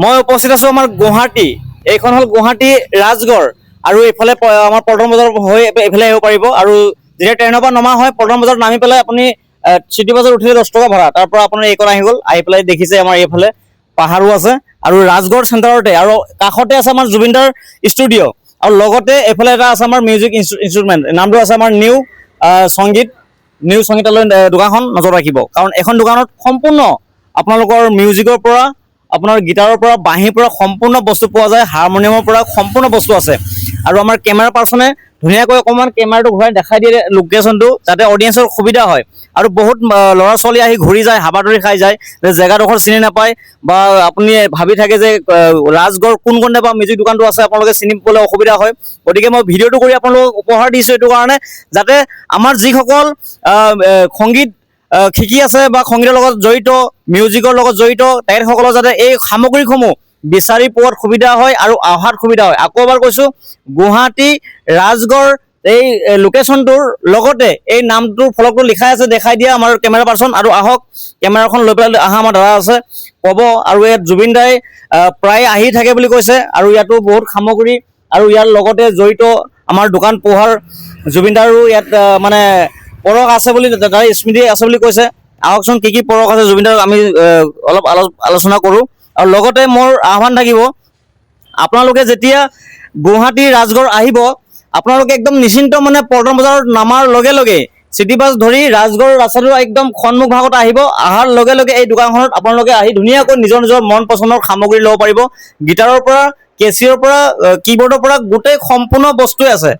মই উপস্থিত আছো আমাৰ গুৱাহাটী। এইখন হ'ল গুৱাহাটী ৰাজগড় আৰু এইফালে আমাৰ পল্টন বজাৰ হৈ এইফালে আহিব পাৰিব। আৰু যেতিয়া ট্ৰেইনৰ পৰা নমা হয় পল্টন বজাৰত নামি পেলাই আপুনি চিটি বাছত উঠিলে 10 টকা ভাড়া। তাৰ পৰা আপোনাৰ এইকণ আহি গ'ল, আহি পেলাই দেখিছে আমাৰ এইফালে পাহাৰো আছে আৰু ৰাজগড় চেণ্টাৰতে আৰু কাষতে আছে আমাৰ জুবিনদাৰ ষ্টুডিঅ' আৰু লগতে এইফালে এটা আছে আমাৰ মিউজিক ইনষ্ট্ৰুমেণ্ট, নামটো আছে আমাৰ নিউ সংগীতালয় দোকানখন নজৰ ৰাখিব। কাৰণ এখন দোকানত সম্পূৰ্ণ আপোনালোকৰ মিউজিকৰ পৰা আপোনাৰ গিটাৰৰ পৰা বাঁহীৰ পৰা সম্পূৰ্ণ বস্তু পোৱা যায়, হাৰমনিয়ামৰ পৰা সম্পূৰ্ণ বস্তু আছে। আৰু আমাৰ কেমেৰা পাৰ্চনে ধুনীয়াকৈ অকণমান কেমেৰাটো ঘূৰাই দেখাই দিয়ে লোকেশ্যনটো, যাতে অডিয়েঞ্চৰ সুবিধা হয়। আৰু বহুত ল'ৰা ছোৱালী আহি ঘূৰি যায়, হাবাথুৰি খাই যায়, যে জেগাডোখৰ চিনি নাপায় বা আপুনি ভাবি থাকে যে ৰাজগড় কোন কণতে বা মিউজিক দোকানটো আছে, আপোনালোকে চিনি পাবলৈ অসুবিধা হয়। গতিকে মই ভিডিঅ'টো কৰি আপোনালোকক উপহাৰ দিছোঁ এইটো কাৰণে, যাতে আমাৰ যিসকল সংগীত শিকি আছে বা সংগীতৰ লগত জড়িত, মিউজিকৰ লগত জড়িত, তেখেতসকলৰ যাতে এই সামগ্ৰীসমূহ বিচাৰি পোৱাত সুবিধা হয় আৰু অহাত সুবিধা হয়। আকৌ এবাৰ কৈছোঁ, গুৱাহাটী ৰাজগড় এই লোকেশ্যনটোৰ লগতে এই নামটোৰ ফলকটো লিখাই আছে, দেখাই দিয়া আমাৰ কেমেৰা পাৰ্চন। আৰু আহক কেমেৰাখন লৈ পেলাই অহা আমাৰ দাদা আছে, ক'ব। আৰু ইয়াত জুবিন দাই প্ৰায় আহি থাকে বুলি কৈছে আৰু ইয়াতো বহুত সামগ্ৰী আৰু ইয়াৰ লগতে জড়িত আমাৰ দোকান পোহাৰ জুবিন দাৰো ইয়াত মানে পৰশ আছে বুলি, দাদাৰ স্মৃতি আছে বুলি কৈছে। আহকচোন কি কি পৰশ আছে জুবিন দাৰ আমি অলপ আলোচনা কৰোঁ। আৰু লগতে মোৰ আহ্বান থাকিব, আপোনালোকে যেতিয়া গুৱাহাটী ৰাজগড় আহিব, আপোনালোকে একদম নিশ্চিন্ত মানে পল্টন বজাৰত নামাৰ লগে লগে চিটি বাছ ধৰি ৰাজগড় ৰাস্তাটো একদম সন্মুখ ভাগত আহিব। অহাৰ লগে লগে এই দোকানখনত আপোনালোকে আহি ধুনীয়াকৈ নিজৰ নিজৰ মন পচন্দৰ সামগ্ৰী ল'ব পাৰিব। গিটাৰৰ পৰা কেচিঅ'ৰ পৰা কীবৰ্ডৰ পৰা গোটেই সম্পূৰ্ণ বস্তুৱে আছে।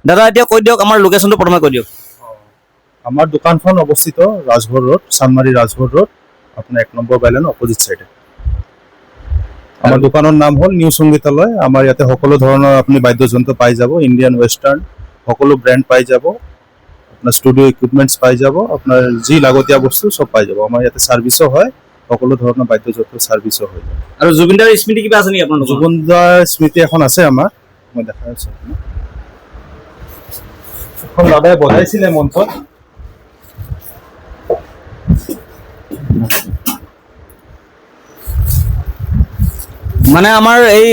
দাদা এতিয়া কৈ দিয়ক, আমাৰ লোকেশ্যনটো প্ৰথমে কৈ দিয়ক। আমাৰ দোকানখন অৱস্থিত ৰাজগড় ৰোড, চানমাৰী ৰাজগড় ৰোড, আপোনাৰ 1 নম্বৰ বাইলেনৰ অপজিট চাইডে। আমাৰ দোকানৰ নাম হ'ল নিউ সংগীতালয়। আমাৰ ইয়াতে সকলো ধৰণৰ আপুনি বাদ্যযন্ত্ৰ পাই যাব, ইণ্ডিয়ান ৱেষ্টাৰ্ণ সকলো ব্ৰেণ্ড পাই যাব, আপোনাৰ ষ্টুডিঅ' ইকুইপমেণ্টছ পাই যাব, আপোনাৰ যি লাগতীয়া বস্তু চব পাই যাব। আমাৰ ইয়াতে ছাৰ্ভিচো হয়, সকলো ধৰণৰ বাদ্যযন্ত্ৰ ছাৰ্ভিচো হৈ যায়। আৰু জুবিন দাৰ স্মৃতি কিবা আছে নেকি আপোনালোকৰ? জুবিন দাৰ স্মৃতি এখন আছে আমাৰ, মই দেখাই আছোঁ আপোনাক। এখন দাদাই বজাইছিলে মঞ্চত। মানে আমাৰ এই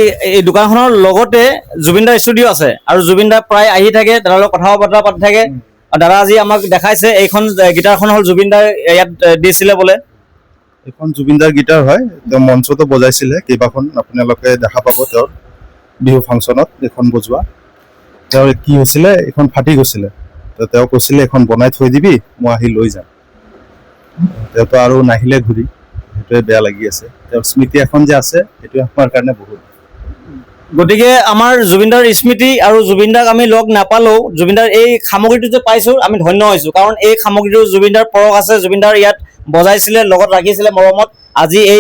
দোকানখনৰ লগতে জুবিন দাৰ ষ্টুডিঅ' আছে আৰু জুবিন দা প্ৰায় আহি থাকে, দাদাৰ লগত কথা বতৰা পাতি থাকে। আৰু দাদা আজি আমাক দেখাইছে এইখন গিটাৰখন হ'ল জুবিন দাৰ ইয়াত দিছিলে বোলে। এইখন জুবিন দাৰ গীটাৰ হয়, তেওঁ মঞ্চতো বজাইছিলে কেইবাখন, আপোনালোকে দেখা পাব তেওঁৰ বিহু ফাংচনত এইখন বজোৱা। তেওঁৰ কি হৈছিলে, এইখন ফাটি গৈছিলে, তো তেওঁ কৈছিলে এইখন বনাই থৈ দিবি, মই আহি লৈ যাম। তেওঁতো আৰু নাহিলে ঘূৰি, সেইটোৱে বেয়া লাগি আছে। তেওঁৰ স্মৃতি এখন যে আছে, সেইটোৱে আমাৰ কাৰণে বহুত। গতিকে আমাৰ জুবিন দাৰ স্মৃতি আৰু জুবিন দাক আমি লগ নাপালেও জুবিন দাৰ এই সামগ্ৰীটো যে পাইছোঁ আমি ধন্য হৈছোঁ। কাৰণ এই সামগ্ৰীটো জুবিন দাৰ পৰশ আছে, জুবিন দাৰ ইয়াত বজাইছিলে, লগত ৰাখিছিলে মৰমত। আজি এই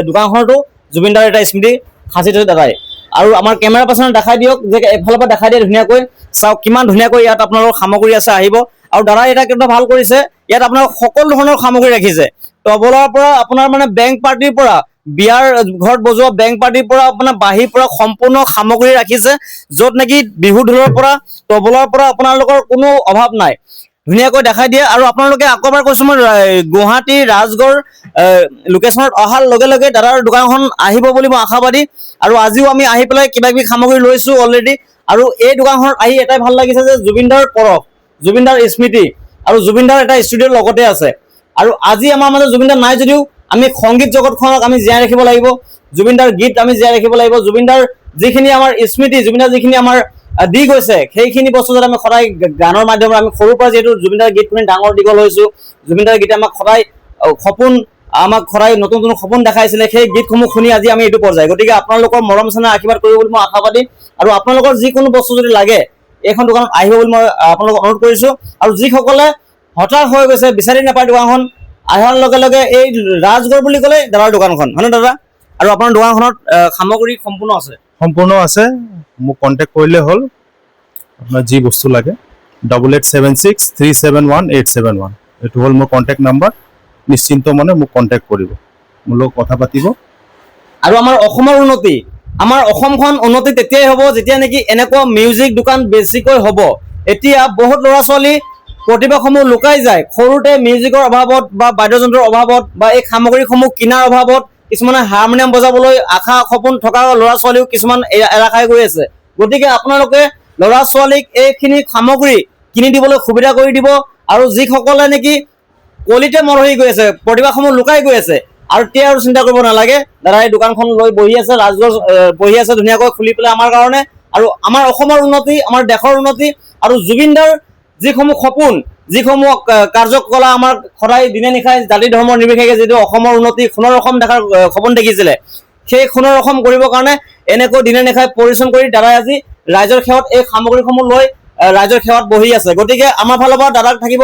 দোকানখনতো জুবিন দাৰ এটা স্মৃতি সাঁচি থৈছে দাদাই। আৰু আমাৰ কেমেৰা পাৰ্চনে দেখাই দিয়ক, যে এফালৰ পৰা দেখাই দিয়ে ধুনীয়াকৈ, চাওক কিমান ধুনীয়াকৈ ইয়াত আপোনালোকৰ সামগ্ৰী আছে, আহিব। আৰু দাদাই এটা কিন্তু ভাল কৰিছে, ইয়াত আপোনাৰ সকলো ধৰণৰ সামগ্ৰী ৰাখিছে। তবলাৰ পৰা আপোনাৰ মানে বেংক পাৰ্টিৰ পৰা, বিয়াৰ ঘৰত বজোৱা বেংক পাৰ্টিৰ পৰা, আপোনাৰ বাঁহীৰ পৰা সম্পূৰ্ণ সামগ্ৰী ৰাখিছে, য'ত নেকি বিহু ঢোলৰ পৰা তবলাৰ পৰা আপোনালোকৰ কোনো অভাৱ নাই, ধুনীয়াকৈ দেখাই দিয়ে। আৰু আপোনালোকে আকৌ এবাৰ কৈছোঁ, মই গুৱাহাটী ৰাজগড় লোকেশ্যনত অহাৰ লগে লগে দাদাৰ দোকানখন আহিব বুলি মই আশাবাদী। আৰু আজিও আমি আহি পেলাই কিবা কিবি সামগ্ৰী লৈছোঁ অলৰেডি। আৰু এই দোকানখনত আহি এটাই ভাল লাগিছে যে জুবিন দাৰ পৰশ, জুবিন দাৰ স্মৃতি আৰু জুবিন দাৰ এটা ষ্টুডিঅ'ৰ লগতে আছে। আৰু আজি আমাৰ মাজত জুবিন দা নাই যদিও আমি সংগীত জগতখনক আমি জীয়াই ৰাখিব লাগিব, জুবিন দাৰ গীত আমি জীয়াই ৰাখিব লাগিব, জুবিন দাৰ যিখিনি আমাৰ স্মৃতি, জুবিন দাৰ যিখিনি আমাৰ দি গৈছে, সেইখিনি বস্তু যাতে আমি সদায় গানৰ মাধ্যমেৰে, আমি সৰুৰ পৰা যিহেতু জুবিন দাৰ গীত শুনি ডাঙৰ দীঘল হৈছোঁ, জুবিন দাৰ গীতে আমাক সদায় সপোন, আমাক সদায় নতুন নতুন সপোন দেখাইছিলে, সেই গীতসমূহ শুনি আজি আমি এইটো পৰ্যায়। গতিকে আপোনালোকৰ মৰম চেনেহ আশীৰ্বাদ কৰিব বুলি মই আশাবাদী। আৰু আপোনালোকৰ যিকোনো বস্তু যদি লাগে এইখন দোকানত আহিব বুলি মই আপোনালোকক অনুৰোধ কৰিছোঁ। আৰু যিসকলে হতাশ হৈ গৈছে, বিচাৰি নাপায় দোকানখন, অহাৰ লগে লগে এই ৰাজগড় বুলি ক'লে দাদাৰ দোকানখন, হয়নে দাদা? আৰু আপোনাৰ দোকানখনত সামগ্ৰী সম্পূৰ্ণ আছে? সম্পূৰ্ণ আছে, মোক কণ্টেক্ট কৰিলে হ'ল, আপোনাৰ যি বস্তু লাগে। 8876371871, এইটো হ'ল মোৰ কণ্টেক্ট নাম্বাৰ। নিশ্চিন্ত মনে মোক কণ্টেক্ট কৰিব, মোৰ লগত কথা পাতিব। আৰু আমাৰ অসমৰ উন্নতি, আমাৰ অসমখন উন্নতি তেতিয়াই হ'ব যেতিয়া নেকি এনেকুৱা মিউজিক দোকান বেছিকৈ হ'ব। এতিয়া বহুত ল'ৰা ছোৱালী প্ৰতিভাসমূহ লুকাই যায়, সৰুতে মিউজিকৰ অভাৱত বা বাদ্যযন্ত্ৰৰ অভাৱত বা এই সামগ্ৰীসমূহ কিনাৰ অভাৱত কিছুমানে হাৰমনিয়াম বজাবলৈ আশা সপোন থকা ল'ৰা ছোৱালীও কিছুমান এৰা খাই গৈ আছে। গতিকে আপোনালোকে ল'ৰা ছোৱালীক এইখিনি সামগ্ৰী কিনি দিবলৈ সুবিধা কৰি দিব, আৰু যিসকলে নেকি কলিতে মৰহি গৈ আছে, প্ৰতিভাসমূহ লুকাই গৈ আছে, আৰু তেতিয়া আৰু চিন্তা কৰিব নালাগে। দাদাই দোকানখন লৈ বহি আছে, ৰাজগড় বহি আছে ধুনীয়াকৈ খুলি পেলাই আমাৰ কাৰণে, আৰু আমাৰ অসমৰ উন্নতি, আমাৰ দেশৰ উন্নতি, আৰু জুবিনদাৰ যিসমূহ সপোন, যিসমূহ কাৰ্যকলাপ আমাৰ সদায় দিনে নিশাই জাতি ধৰ্ম নিৰ্বিশেষে যিটো অসমৰ উন্নতি, সোণৰ অসম দেখাৰ সপোন দেখিছিলে, সেই সোণৰ অসম কৰিবৰ কাৰণে এনেকৈ দিনে নিশাই পৰিশ্ৰম কৰি দাদাই আজি ৰাইজৰ সেৱাত এই সামগ্ৰীসমূহ লৈ ৰাইজৰ সেৱাত বহি আছে। গতিকে আমাৰ ফালৰ পৰা দাদাক থাকিব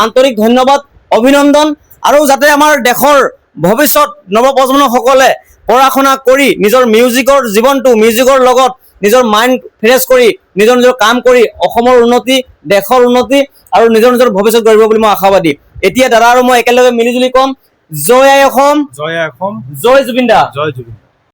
আন্তৰিক ধন্যবাদ, অভিনন্দন, আৰু যাতে আমাৰ দেশৰ ভৱিষ্যত নৱপ্ৰজন্মসকলে পঢ়া শুনা কৰি নিজৰ মিউজিকৰ জীৱনটো, মিউজিকৰ লগত নিজৰ মাইণ্ড ফ্ৰেছ কৰি নিজৰ কাম কৰি অসমৰ উন্নতি, দেশৰ উন্নতি আৰু নিজৰ ভৱিষ্যত গঢ়িব বুলি মই আশাবাদী। এতিয়া দাদা আৰু মই একেলগে মিলিজুলি ক'ম, জয় আই অসম, জয় আই অসম, জয় জুবিন দা। জয় জুবিন।